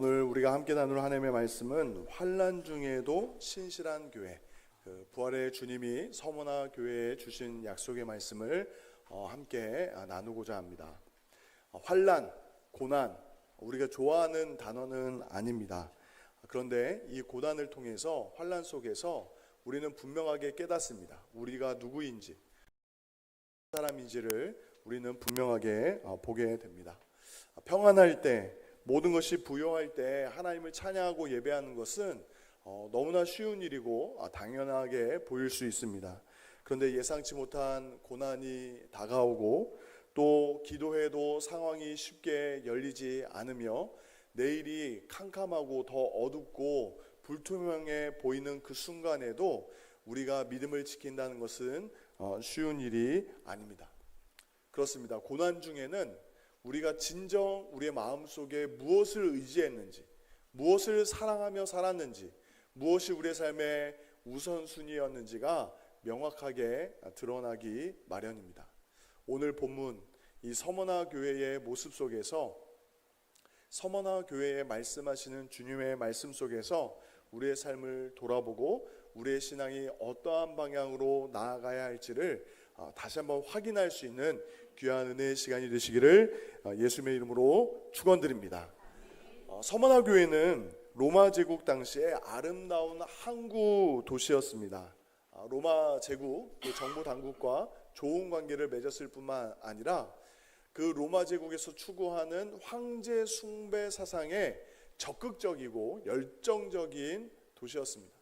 오늘 우리가 함께 나눌 하나님의 말씀은 환난 중에도 신실한 교회, 부활의 주님이 서머나 교회에 주신 약속의 말씀을 함께 나누고자 합니다. 환난, 고난, 우리가 좋아하는 단어는 아닙니다. 그런데 이 고난을 통해서 환난 속에서 우리는 분명하게 깨닫습니다. 우리가 누구인지, 사람인지를 우리는 분명하게 보게 됩니다. 평안할 때, 모든 것이 부요할 때 하나님을 찬양하고 예배하는 것은 너무나 쉬운 일이고 당연하게 보일 수 있습니다. 그런데 예상치 못한 고난이 다가오고 또 기도해도 상황이 쉽게 열리지 않으며 내일이 캄캄하고 더 어둡고 불투명해 보이는 그 순간에도 우리가 믿음을 지킨다는 것은 쉬운 일이 아닙니다. 그렇습니다. 고난 중에는 우리가 진정 우리의 마음속에 무엇을 의지했는지, 무엇을 사랑하며 살았는지, 무엇이 우리의 삶의 우선순위였는지가 명확하게 드러나기 마련입니다. 오늘 본문 이 서머나 교회의 모습 속에서, 서머나 교회에 말씀하시는 주님의 말씀 속에서 우리의 삶을 돌아보고 우리의 신앙이 어떠한 방향으로 나아가야 할지를 다시 한번 확인할 수 있는 귀한 은혜의 시간이 되시기를 예수님의 이름으로 축원드립니다. 서머나 교회는 로마 제국 당시에 아름다운 항구 도시였습니다. 로마 제국 정부 당국과 좋은 관계를 맺었을 뿐만 아니라 그 로마 제국에서 추구하는 황제 숭배 사상에 적극적이고 열정적인 도시였습니다.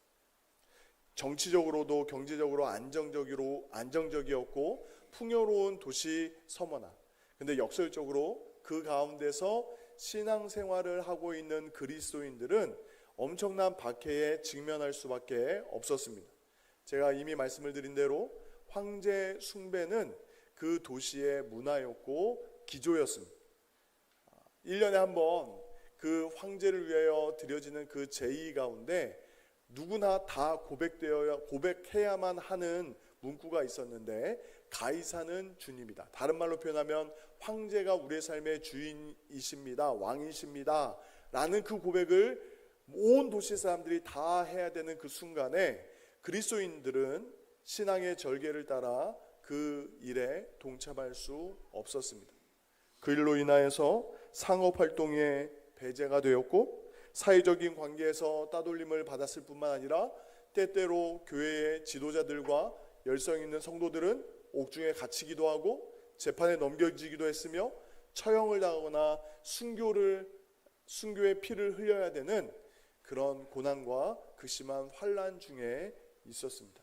정치적으로도 경제적으로 안정적이었고 풍요로운 도시 서머나. 근데 역설적으로 그 가운데서 신앙생활을 하고 있는 그리스도인들은 엄청난 박해에 직면할 수밖에 없었습니다. 제가 이미 말씀을 드린 대로 황제 숭배는 그 도시의 문화였고 기조였습니다. 1년에 한 번 그 황제를 위하여 드려지는 그 제의 가운데 누구나 다 고백해야만 하는 문구가 있었는데 가이사는 주님이다. 다른 말로 표현하면 황제가 우리의 삶의 주인이십니다. 왕이십니다. 라는 그 고백을 온 도시 사람들이 다 해야 되는 그 순간에 그리스도인들은 신앙의 절개를 따라 그 일에 동참할 수 없었습니다. 그 일로 인하여서 상업활동에 배제가 되었고 사회적인 관계에서 따돌림을 받았을 뿐만 아니라 때때로 교회의 지도자들과 열성 있는 성도들은 옥중에 갇히기도 하고 재판에 넘겨지기도 했으며 처형을 당하거나 순교의 피를 흘려야 되는 그런 고난과 극심한 환난 중에 있었습니다.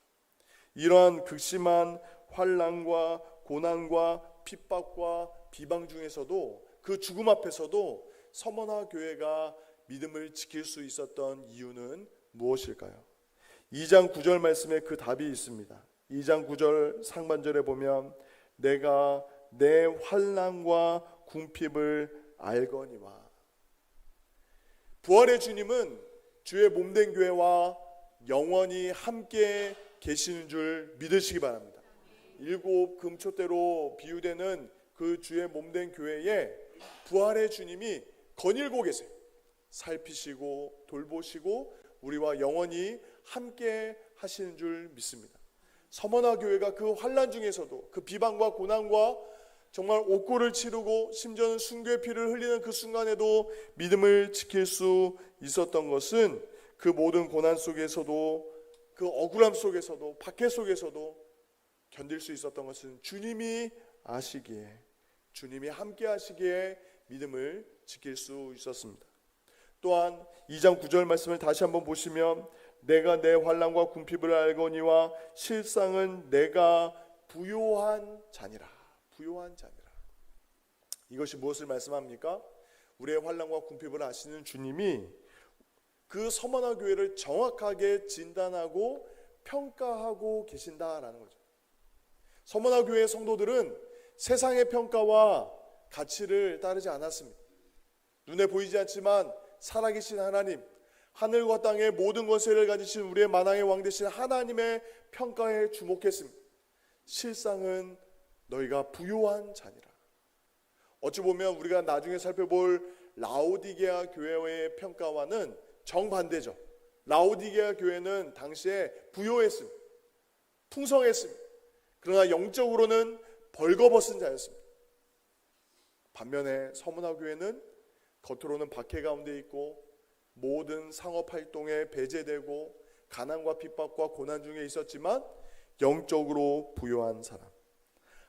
이러한 극심한 환난과 고난과 핍박과 비방 중에서도 그 죽음 앞에서도 서머나 교회가 믿음을 지킬 수 있었던 이유는 무엇일까요? 2장 9절 말씀에 그 답이 있습니다. 2장 9절 상반절에 보면 내가 내 환난과 궁핍을 알거니와. 부활의 주님은 주의 몸된 교회와 영원히 함께 계시는 줄 믿으시기 바랍니다. 7 금초대로 비유되는 그 주의 몸된 교회에 부활의 주님이 거닐고 계세요. 살피시고 돌보시고 우리와 영원히 함께 하시는 줄 믿습니다. 서머나 교회가 그 환난 중에서도 그 비방과 고난과 정말 옥고를 치르고 심지어는 순교의 피를 흘리는 그 순간에도 믿음을 지킬 수 있었던 것은 그 모든 고난 속에서도 그 억울함 속에서도 박해 속에서도 견딜 수 있었던 것은 주님이 아시기에, 주님이 함께 하시기에 믿음을 지킬 수 있었습니다. 또한 2장 9절 말씀을 다시 한번 보시면 내가 내 환난과 궁핍을 알거니와 실상은 내가 부요한 자니라. 부요한 자니라. 이것이 무엇을 말씀합니까? 우리의 환난과 궁핍을 아시는 주님이 그 서머나 교회를 정확하게 진단하고 평가하고 계신다라는 거죠. 서머나 교회의 성도들은 세상의 평가와 가치를 따르지 않았습니다. 눈에 보이지 않지만 살아계신 하나님, 하늘과 땅의 모든 권세를 가지신 우리의 만왕의 왕 되신 하나님의 평가에 주목했습니다. 실상은 너희가 부요한 자니라. 어찌 보면 우리가 나중에 살펴볼 라오디게아 교회의 평가와는 정반대죠. 라오디게아 교회는 당시에 부요했습니다. 풍성했습니다. 그러나 영적으로는 벌거벗은 자였습니다. 반면에 서문화 교회는 겉으로는 박해 가운데 있고 모든 상업 활동에 배제되고 가난과 핍박과 고난 중에 있었지만 영적으로 부요한 사람,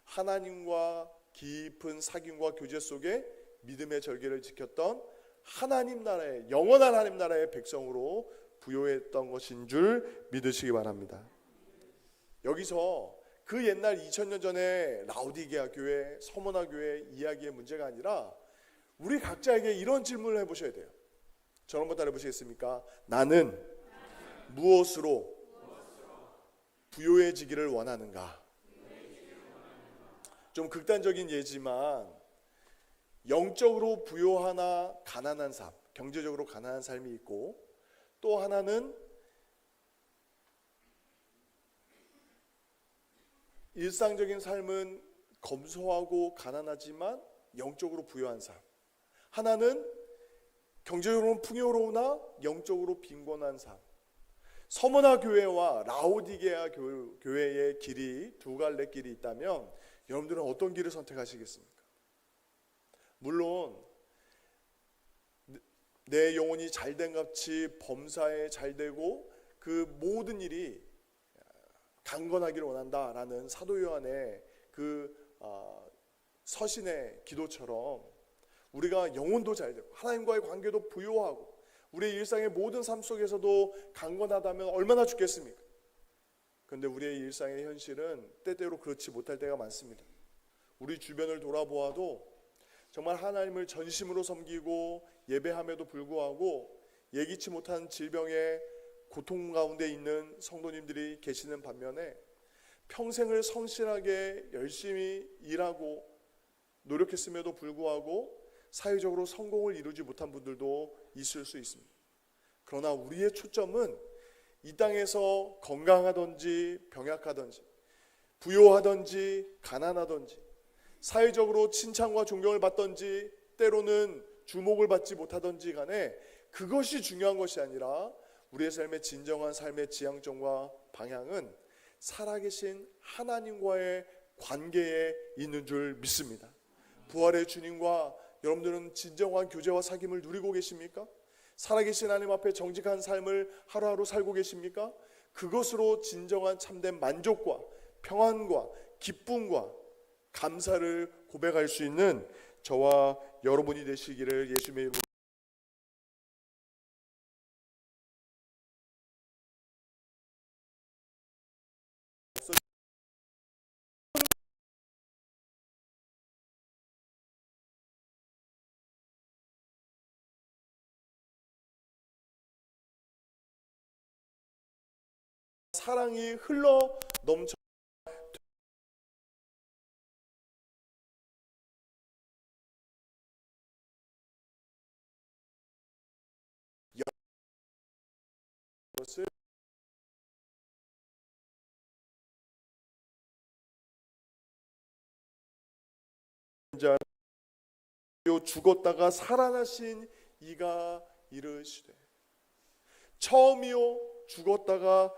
하나님과 깊은 사귐과 교제 속에 믿음의 절개를 지켰던 하나님 나라의 영원한 하나님 나라의 백성으로 부요했던 것인 줄 믿으시기 바랍니다. 여기서 그 옛날 2000년 전에 라오디게아 교회, 서문화 교회 이야기의 문제가 아니라 우리 각자에게 이런 질문을 해보셔야 돼요. 저를 한번 따라 해보시겠습니까? 나는 무엇으로 부요해지기를 원하는가? 좀 극단적인 예지만 영적으로 부요하나 가난한 삶, 경제적으로 가난한 삶이 있고, 또 하나는 일상적인 삶은 검소하고 가난하지만 영적으로 부요한 삶, 하나는 경제적으로는 풍요로우나 영적으로 빈곤한 삶. 서문화 교회와 라오디게아 교회의 길이 두 갈래 길이 있다면 여러분들은 어떤 길을 선택하시겠습니까? 물론 내 영혼이 잘된 같이 범사에 잘되고 그 모든 일이 강건하기를 원한다라는 사도 요한의 그 서신의 기도처럼 우리가 영혼도 잘되고 하나님과의 관계도 부요하고 우리의 일상의 모든 삶 속에서도 강건하다면 얼마나 좋겠습니까? 그런데 우리의 일상의 현실은 때때로 그렇지 못할 때가 많습니다. 우리 주변을 돌아보아도 정말 하나님을 전심으로 섬기고 예배함에도 불구하고 예기치 못한 질병의 고통 가운데 있는 성도님들이 계시는 반면에 평생을 성실하게 열심히 일하고 노력했음에도 불구하고 사회적으로 성공을 이루지 못한 분들도 있을 수 있습니다. 그러나 우리의 초점은 이 땅에서 건강하든지 병약하든지 부요하든지 가난하든지 사회적으로 칭찬과 존경을 받든지 때로는 주목을 받지 못하든지 간에 그것이 중요한 것이 아니라 우리의 삶의 진정한 삶의 지향점과 방향은 살아계신 하나님과의 관계에 있는 줄 믿습니다. 부활의 주님과 여러분들은 진정한 교제와 사귐을 누리고 계십니까? 살아계신 하나님 앞에 정직한 삶을 하루하루 살고 계십니까? 그것으로 진정한 참된 만족과 평안과 기쁨과 감사를 고백할 수 있는 저와 여러분이 되시기를 예수님의 이름으로 사랑이 흘러 넘쳐 것을 죽었다가 살아나신 이가 이르시되 처음이요 죽었다가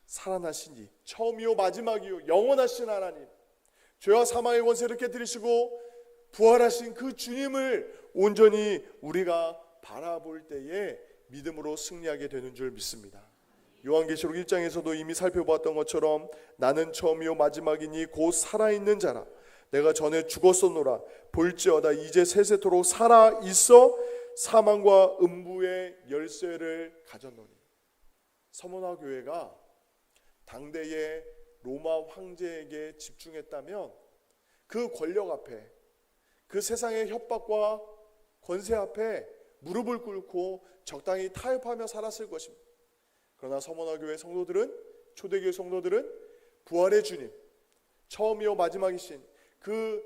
살아나신 이 처음이요 마지막이요 영원하신 하나님 죄와 사망의 권세를 깨뜨리시고 부활하신 그 주님을 온전히 우리가 바라볼 때에 믿음으로 승리하게 되는 줄 믿습니다. 요한계시록 1장에서도 이미 살펴보았던 것처럼 나는 처음이요 마지막이니 곧 살아있는 자라 내가 전에 죽었었노라 볼지어다 이제 세세토록 살아있어 사망과 음부의 열쇠를 가졌노니. 서문화 교회가 당대의 로마 황제에게 집중했다면 그 권력 앞에 그 세상의 협박과 권세 앞에 무릎을 꿇고 적당히 타협하며 살았을 것입니다. 그러나 서문화 교회 성도들은 초대교회 성도들은 부활의 주님 처음이요 마지막이신 그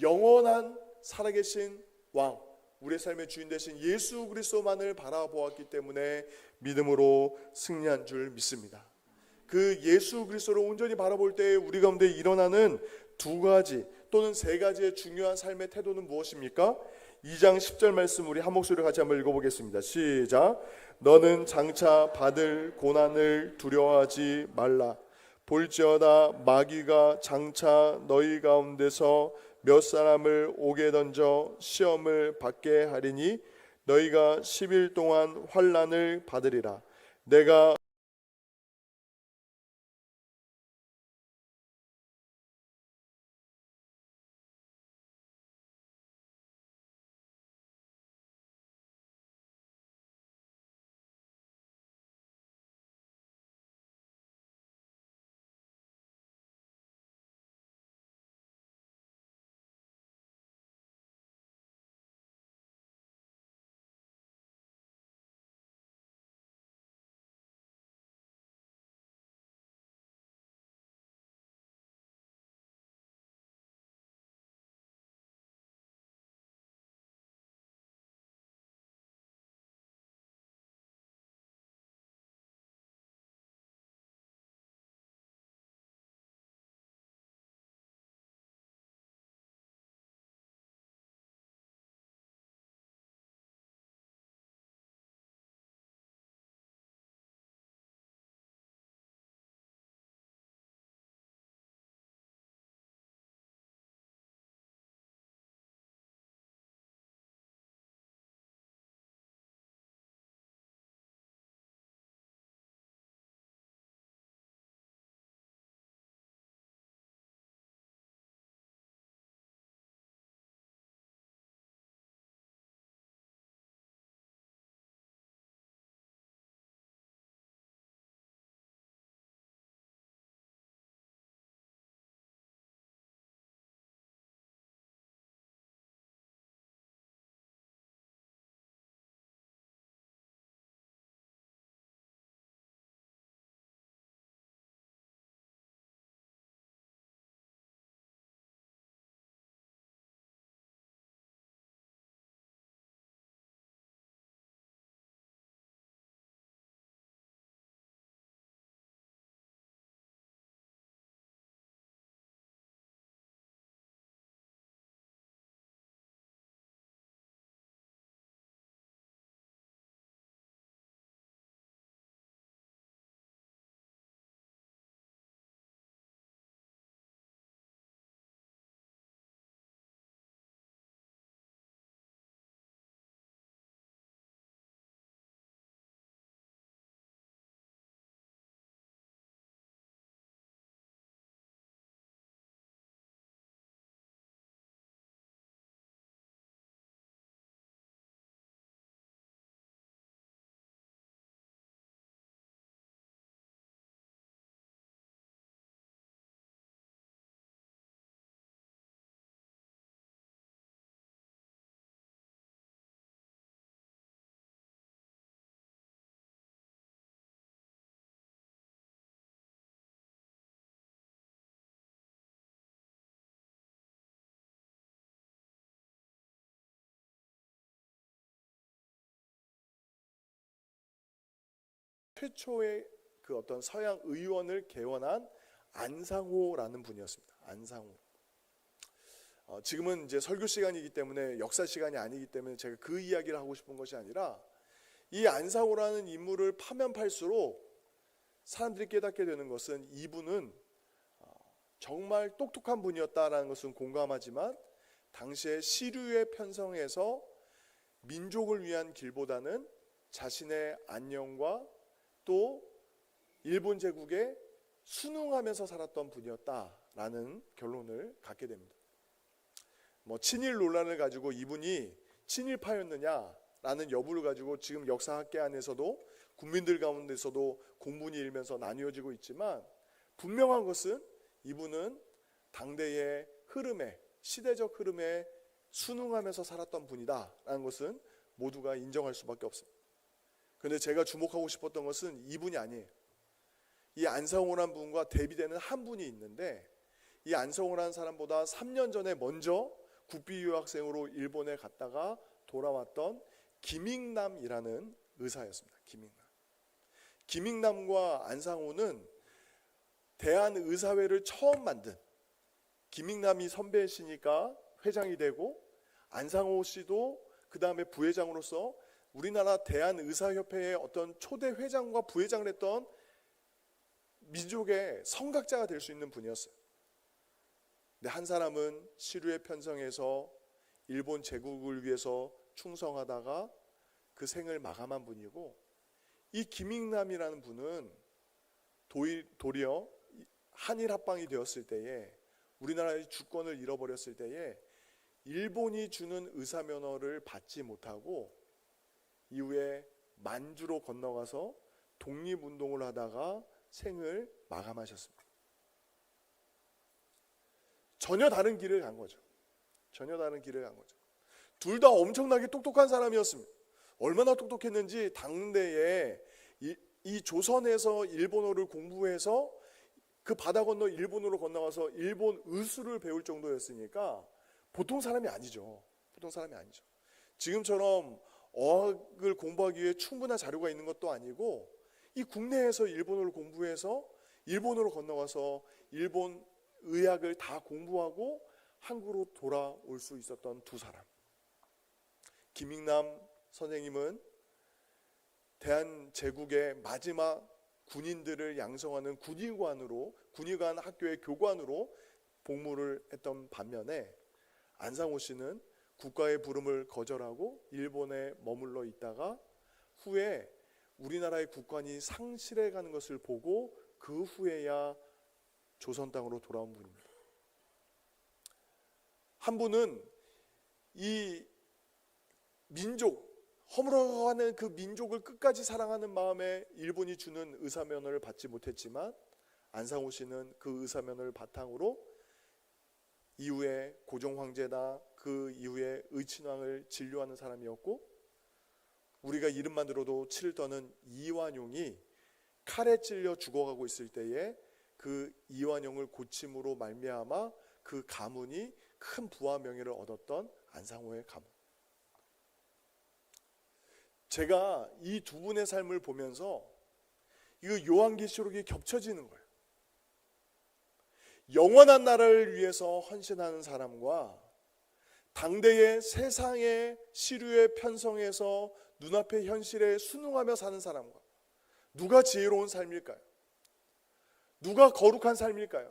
영원한 살아계신 왕 우리의 삶의 주인 되신 예수 그리스도만을 바라보았기 때문에 믿음으로 승리한 줄 믿습니다. 그 예수 그리스도를 온전히 바라볼 때 우리 가운데 일어나는 두 가지 또는 세 가지의 중요한 삶의 태도는 무엇입니까? 2장 10절 말씀 우리 한 목소리로 같이 한번 읽어보겠습니다. 시작. 너는 장차 받을 고난을 두려워하지 말라. 볼지어다 마귀가 장차 너희 가운데서 몇 사람을 옥에 던져 시험을 받게 하리니 너희가 10일 동안 환난을 받으리라. 내가 최초의 그 어떤 서양 의원을 개원한 안상호라는 분이었습니다. 안상호. 지금은 이제 설교 시간이기 때문에 역사 시간이 아니기 때문에 제가 그 이야기를 하고 싶은 것이 아니라 이 안상호라는 인물을 파면 팔수록 사람들이 깨닫게 되는 것은 이분은 정말 똑똑한 분이었다라는 것은 공감하지만 당시에 시류에 편성해서 민족을 위한 길보다는 자신의 안녕과 또 일본 제국에 순응하면서 살았던 분이었다라는 결론을 갖게 됩니다. 친일 논란을 가지고 이분이 친일파였느냐라는 여부를 가지고 지금 역사학계 안에서도 국민들 가운데서도 공분이 일면서 나뉘어지고 있지만 분명한 것은 이분은 당대의 흐름에 시대적 흐름에 순응하면서 살았던 분이다라는 것은 모두가 인정할 수밖에 없습니다. 그런데 제가 주목하고 싶었던 것은 이분이 아니에요. 이 안상호라는 분과 대비되는 한 분이 있는데 이 안상호라는 사람보다 3년 전에 먼저 국비 유학생으로 일본에 갔다가 돌아왔던 김익남이라는 의사였습니다. 김익남과 안상호는 대한의사회를 처음 만든 김익남이 선배시니까 회장이 되고 안상호 씨도 그 다음에 부회장으로서 우리나라 대한의사협회의 어떤 초대 회장과 부회장을 했던 민족의 성각자가 될 수 있는 분이었어요. 근데 한 사람은 시류에 편성해서 일본 제국을 위해서 충성하다가 그 생을 마감한 분이고, 이 김익남이라는 분은 도리어 한일 합방이 되었을 때에, 우리나라의 주권을 잃어버렸을 때에 일본이 주는 의사면허를 받지 못하고 이후에 만주로 건너가서 독립운동을 하다가 생을 마감하셨습니다. 전혀 다른 길을 간 거죠. 전혀 다른 길을 간 거죠. 둘 다 엄청나게 똑똑한 사람이었습니다. 얼마나 똑똑했는지 당대에 이 조선에서 일본어를 공부해서 그 바다 건너 일본으로 건너가서 일본 의술을 배울 정도였으니까 보통 사람이 아니죠. 보통 사람이 아니죠. 지금처럼 어학을 공부하기 위해 충분한 자료가 있는 것도 아니고, 이 국내에서 일본어를 공부해서 일본으로 건너가서 일본 의학을 다 공부하고 한국으로 돌아올 수 있었던 두 사람. 김익남 선생님은 대한제국의 마지막 군인들을 양성하는 군의관 학교의 교관으로 복무를 했던 반면에, 안상호 씨는 국가의 부름을 거절하고 일본에 머물러 있다가 후에 우리나라의 국관이 상실해가는 것을 보고 그 후에야 조선 땅으로 돌아온 분입니다. 한 분은 이 민족, 허물어가는 그 민족을 끝까지 사랑하는 마음에 일본이 주는 의사면허를 받지 못했지만, 안상호 씨는 그 의사면허를 바탕으로 이후에 고종황제나 그 이후에 의친왕을 진료하는 사람이었고, 우리가 이름만 들어도 치를 떠는 이완용이 칼에 찔려 죽어가고 있을 때에 그 이완용을 고침으로 말미암아 그 가문이 큰 부와 명예를 얻었던 안상호의 가문. 제가 이 두 분의 삶을 보면서 이거 요한계시록이 겹쳐지는 거예요. 영원한 나라를 위해서 헌신하는 사람과 당대의 세상의 시류에 편성해서 눈앞의 현실에 순응하며 사는 사람과, 누가 지혜로운 삶일까요? 누가 거룩한 삶일까요?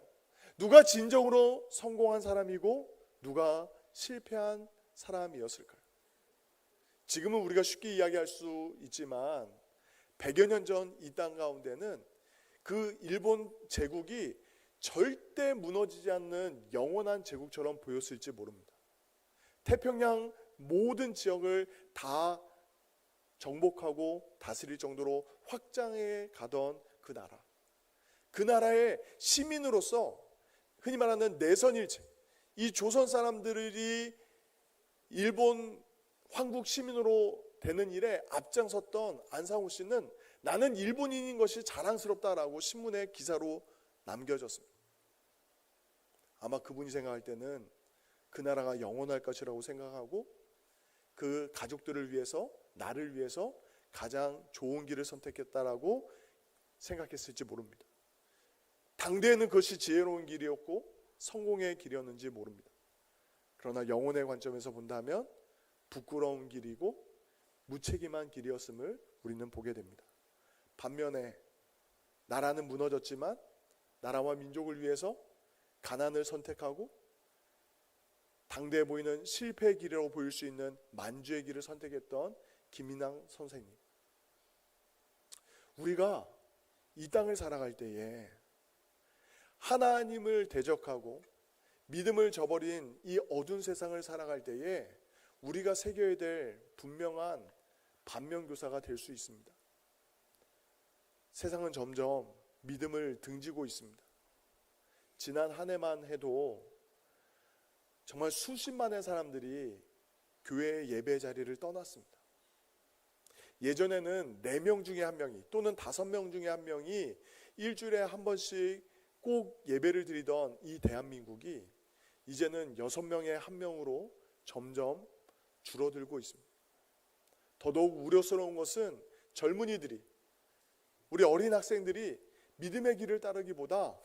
누가 진정으로 성공한 사람이고 누가 실패한 사람이었을까요? 지금은 우리가 쉽게 이야기할 수 있지만 100여 년 전 이 땅 가운데는 그 일본 제국이 절대 무너지지 않는 영원한 제국처럼 보였을지 모릅니다. 태평양 모든 지역을 다 정복하고 다스릴 정도로 확장해 가던 그 나라, 그 나라의 시민으로서 흔히 말하는 내선일체, 이 조선 사람들이 일본 황국 시민으로 되는 일에 앞장섰던 안상호 씨는 나는 일본인인 것이 자랑스럽다라고 신문에 기사로 남겨졌습니다. 아마 그분이 생각할 때는 그 나라가 영원할 것이라고 생각하고 그 가족들을 위해서, 나를 위해서 가장 좋은 길을 선택했다라고 생각했을지 모릅니다. 당대에는 그것이 지혜로운 길이었고 성공의 길이었는지 모릅니다. 그러나 영혼의 관점에서 본다면 부끄러운 길이고 무책임한 길이었음을 우리는 보게 됩니다. 반면에 나라는 무너졌지만 나라와 민족을 위해서 가난을 선택하고 당대에 보이는 실패의 길이라고 보일 수 있는 만주의 길을 선택했던 김인왕 선생님. 우리가 이 땅을 살아갈 때에 하나님을 대적하고 믿음을 저버린 이 어두운 세상을 살아갈 때에 우리가 새겨야 될 분명한 반면교사가 될 수 있습니다. 세상은 점점 믿음을 등지고 있습니다. 지난 한 해만 해도 정말 수십만의 사람들이 교회의 예배 자리를 떠났습니다. 예전에는 4명 중에 1명이 또는 5명 중에 1명이 일주일에 한 번씩 꼭 예배를 드리던 이 대한민국이 이제는 6명에 1명으로 점점 줄어들고 있습니다. 더더욱 우려스러운 것은 젊은이들이, 우리 어린 학생들이 믿음의 길을 따르기보다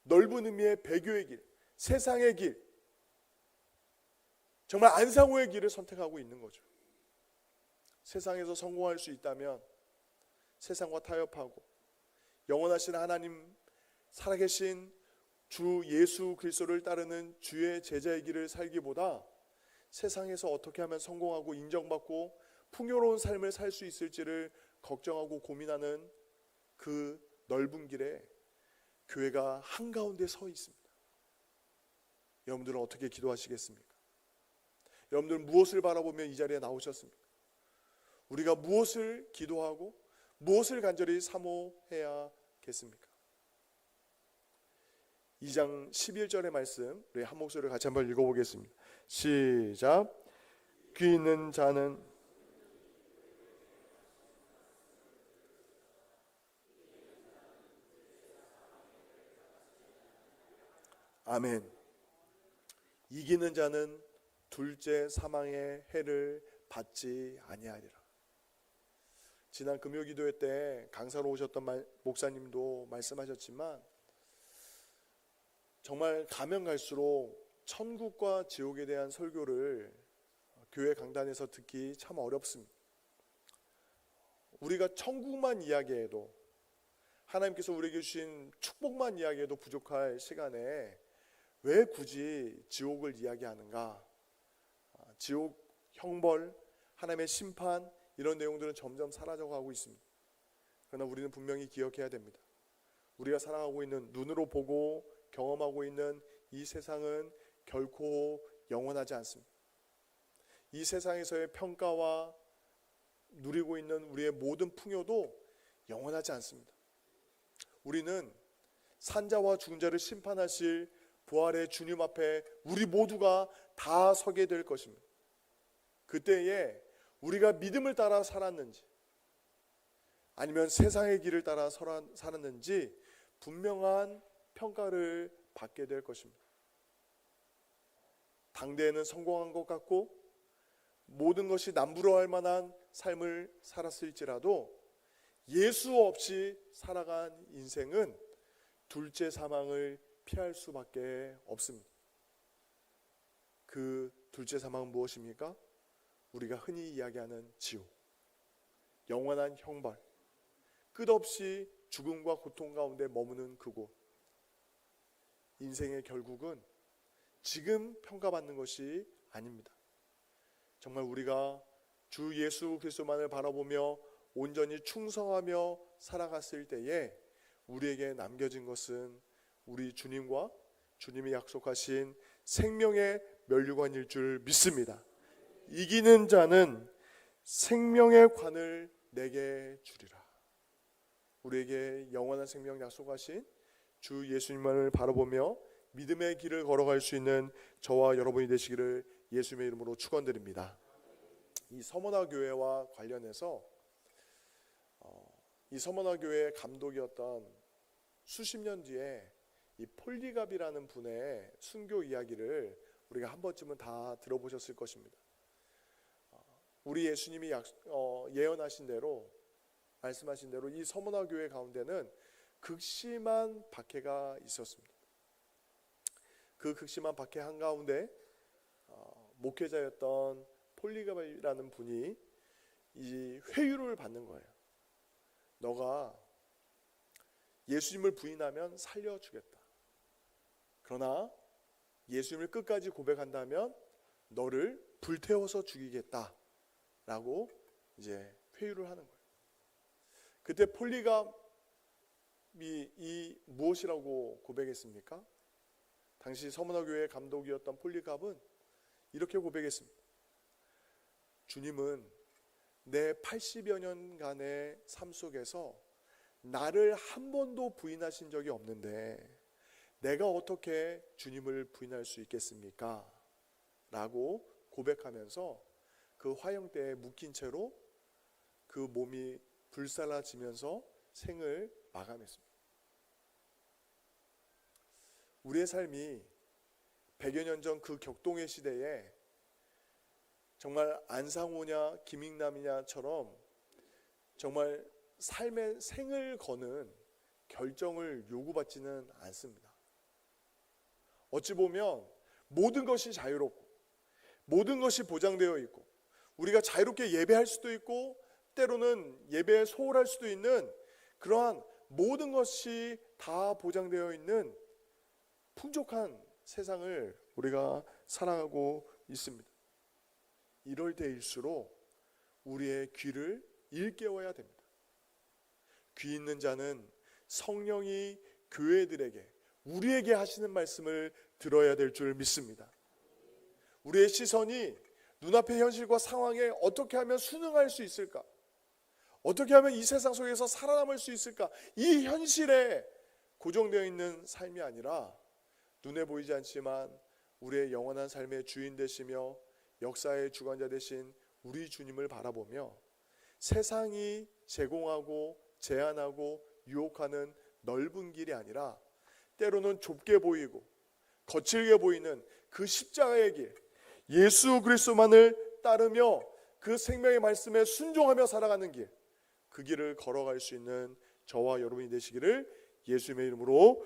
넓은 의미의 배교의 길, 세상의 길, 정말 안상호의 길을 선택하고 있는 거죠. 세상에서 성공할 수 있다면 세상과 타협하고 영원하신 하나님, 살아계신 주 예수 그리스도를 따르는 주의 제자의 길을 살기보다 세상에서 어떻게 하면 성공하고 인정받고 풍요로운 삶을 살 수 있을지를 걱정하고 고민하는 그 넓은 길에 교회가 한가운데 서 있습니다. 여러분들은 어떻게 기도하시겠습니까? 여러분들은 무엇을 바라보며 이 자리에 나오셨습니까? 우리가 무엇을 기도하고 무엇을 간절히 사모해야겠습니까? 2장 11절의 말씀 우리 한 목소리를 같이 한번 읽어보겠습니다. 시작. 귀 있는 자는 아멘. 이기는 자는 둘째 사망의 해를 받지 아니하리라. 지난 금요기도회 때 강사로 오셨던 목사님도 말씀하셨지만 정말 가면 갈수록 천국과 지옥에 대한 설교를 교회 강단에서 듣기 참 어렵습니다. 우리가 천국만 이야기해도, 하나님께서 우리에게 주신 축복만 이야기해도 부족할 시간에 왜 굳이 지옥을 이야기하는가? 지옥, 형벌, 하나님의 심판, 이런 내용들은 점점 사라져가고 있습니다. 그러나 우리는 분명히 기억해야 됩니다. 우리가 살아가고 있는, 눈으로 보고 경험하고 있는 이 세상은 결코 영원하지 않습니다. 이 세상에서의 평가와 누리고 있는 우리의 모든 풍요도 영원하지 않습니다. 우리는 산자와 죽은 자를 심판하실 부활의 주님 앞에 우리 모두가 다 서게 될 것입니다. 그때에 우리가 믿음을 따라 살았는지 아니면 세상의 길을 따라 살았는지 분명한 평가를 받게 될 것입니다. 당대에는 성공한 것 같고 모든 것이 남부러워할 만한 삶을 살았을지라도 예수 없이 살아간 인생은 둘째 사망을 피할 수밖에 없습니다. 그 둘째 사망은 무엇입니까? 우리가 흔히 이야기하는 지옥, 영원한 형벌, 끝없이 죽음과 고통 가운데 머무는 그곳. 인생의 결국은 지금 평가받는 것이 아닙니다. 정말 우리가 주 예수 그리스도만을 바라보며 온전히 충성하며 살아갔을 때에 우리에게 남겨진 것은 우리 주님과 주님이 약속하신 생명의 면류관일 줄 믿습니다. 이기는 자는 생명의 관을 내게 주리라. 우리에게 영원한 생명 약속하신 주 예수님만을 바라보며 믿음의 길을 걸어갈 수 있는 저와 여러분이 되시기를 예수님의 이름으로 축원드립니다. 이 서머나 교회와 관련해서 이 서머나 교회의 감독이었던 수십 년 뒤에 이 폴리갑이라는 분의 순교 이야기를 우리가 한 번쯤은 다 들어보셨을 것입니다. 우리 예수님이 예언하신 대로, 말씀하신 대로 이 서머나 교회 가운데는 극심한 박해가 있었습니다. 그 극심한 박해 한가운데 목회자였던 폴리갑이라는 분이 이 회유를 받는 거예요. 너가 예수님을 부인하면 살려주겠다. 그러나 예수님을 끝까지 고백한다면 너를 불태워서 죽이겠다. 라고 이제 회유를 하는 거예요. 그때 폴리갑이 이 무엇이라고 고백했습니까? 당시 서머나 교회 감독이었던 폴리갑은 이렇게 고백했습니다. 주님은 내 80여 년간의 삶 속에서 나를 한 번도 부인하신 적이 없는데 내가 어떻게 주님을 부인할 수 있겠습니까? 라고 고백하면서 그 화형대에 묶인 채로 그 몸이 불살라지면서 생을 마감했습니다. 우리의 삶이 100여 년 전 그 격동의 시대에 정말 안상호냐 김익남이냐처럼 정말 삶의 생을 거는 결정을 요구받지는 않습니다. 어찌 보면 모든 것이 자유롭고 모든 것이 보장되어 있고 우리가 자유롭게 예배할 수도 있고 때로는 예배에 소홀할 수도 있는 그러한 모든 것이 다 보장되어 있는 풍족한 세상을 우리가 살아가고 있습니다. 이럴 때일수록 우리의 귀를 일깨워야 됩니다. 귀 있는 자는 성령이 교회들에게 우리에게 하시는 말씀을 들어야 될 줄 믿습니다. 우리의 시선이 눈앞의 현실과 상황에 어떻게 하면 순응할 수 있을까? 어떻게 하면 이 세상 속에서 살아남을 수 있을까? 이 현실에 고정되어 있는 삶이 아니라 눈에 보이지 않지만 우리의 영원한 삶의 주인 되시며 역사의 주관자 되신 우리 주님을 바라보며 세상이 제공하고 제한하고 유혹하는 넓은 길이 아니라 때로는 좁게 보이고 거칠게 보이는 그 십자가의 길, 예수 그리스도만을 따르며 그 생명의 말씀에 순종하며 살아가는 길, 그 길을 걸어갈 수 있는 저와 여러분이 되시기를 예수님의 이름으로